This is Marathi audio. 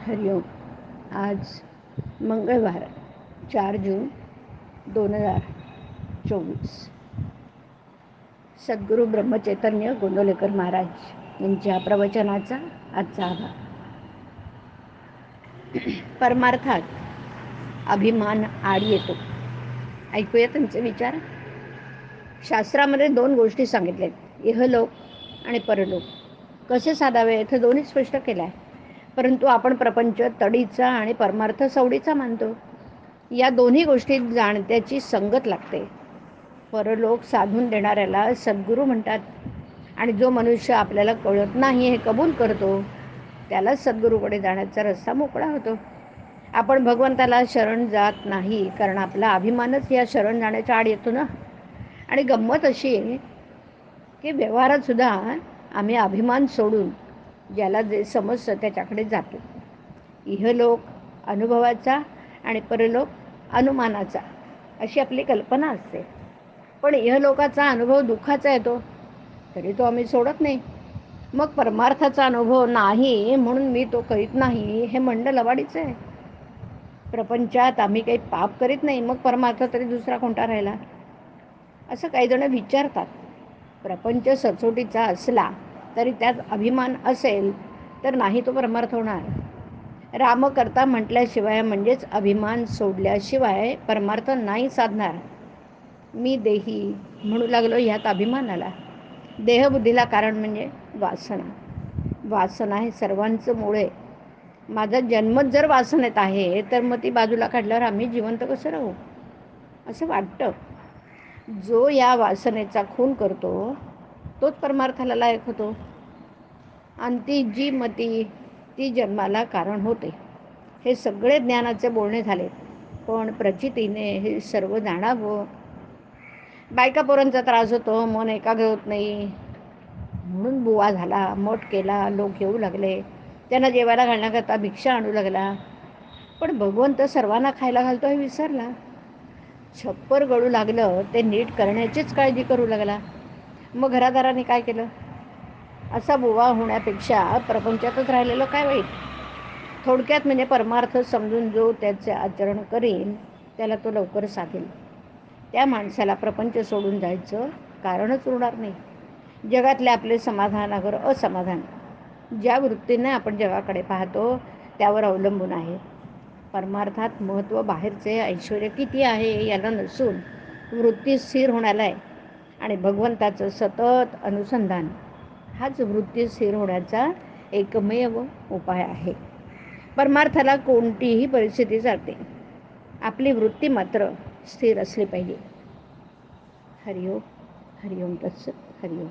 हरिओम. आज मंगळवार 4 जून 2024. सद्गुरू ब्रह्मचैतन्य गोंदवलेकर महाराज यांच्या प्रवचनाचा आजचा आभार. परमार्थात अभिमान आड येतो. ऐकूया त्यांचे विचार. शास्त्रामध्ये 2 गोष्टी सांगितल्यात, इहलोक आणि परलोक. कसे साधावे इथं दोन्ही स्पष्ट केलं आहे. परंतु आपण प्रपंच तडीचा आणि परमार्थ सवडीचा मानतो. या दोन्ही गोष्टीत जाणत्याची संगत लागते. परलोक साधून देणाऱ्याला सद्गुरू म्हणतात आणि जो मनुष्य आपल्याला कळत नाही हे कबूल करतो त्याला सद्गुरूकडे जाण्याचा रस्ता मोकळा होतो. आपण भगवंताला शरण जात नाही कारण आपला अभिमानच या शरण जाण्याच्या आड येतो ना. आणि गंमत अशी आहे की व्यवहारात सुद्धा आम्ही अभिमान सोडून ज्याला जे समजतं त्याच्याकडे जातो. इहलोक अनुभवाचा आणि परलोक अनुमानाचा अशी आपली कल्पना असते. पण इहलोकाचा अनुभव दुःखाचा येतो तरी तो आम्ही सोडत नाही. मग परमार्थाचा अनुभव नाही म्हणून मी तो करीत नाही हे म्हणणं लवाडीचं आहे. प्रपंचात आम्ही काही पाप करीत नाही मग परमार्थ तरी दुसरा कोणता राहिला असं काही जण विचारतात. प्रपंच सचोटीचा असला तरी त्यात अभिमान असेल तर नाही तो परमार्थ होणार. राम करता म्हटल्याशिवाय म्हणजेच अभिमान सोडल्याशिवाय परमार्थ नाही साधणार. मी देही म्हणू लागलो ह्यात अभिमानाला. देहबुद्धीला कारण म्हणजे वासना. वासना हे सर्वांचं मूळ आहे. माझा जन्मच जर वासनेत आहे तर मग ती बाजूला काढल्यावर आम्ही जिवंत कसं राहू असं वाटतं. जो या वासनेचा खून करतो तोच परमार्थाला लायक होतो आणि ती जी मती ती जन्माला कारण होते. हे सगळे ज्ञानाचे बोलणे झाले पण प्रचितीने हे सर्व जाणावं. बायका पोरांचा त्रास होतो, मन एकाग्र होत नाही म्हणून बुवा झाला, मठ केला, लोक येऊ लागले, त्यांना जेवायला घालण्याकरता भिक्षा आणू लागला. पण भगवंत सर्वांना खायला घालतो हे विसरला. छप्पर गळू लागलं ते नीट करण्याचीच काळजी करू लागला. मग घरादाराने काय केलं? असा बुवा होण्यापेक्षा प्रपंचातच राहिलेलं काय वाईट. थोडक्यात म्हणजे परमार्थ समजून जो त्याचे आचरण करेल त्याला तो लवकर साधेल. त्या माणसाला प्रपंच सोडून जायचं कारणच उरणार नाही. जगातले आपले समाधान अगर असमाधान ज्या वृत्तीने आपण जगाकडे पाहतो त्यावर अवलंबून आहे. परमार्थात महत्त्व बाहेरचे ऐश्वर किती आहे याला नसून वृत्ती स्थिर होण्याला आहे. आणि भगवंताचं सतत अनुसंधान हाच वृत्ती स्थिर होण्याचा एकमेव उपाय आहे. परमार्थाला कोणतीही परिस्थिती चालते, आपली वृत्ती मात्र स्थिर असली पाहिजे. हरिओम. हरिओम तत्सत. हरिओम.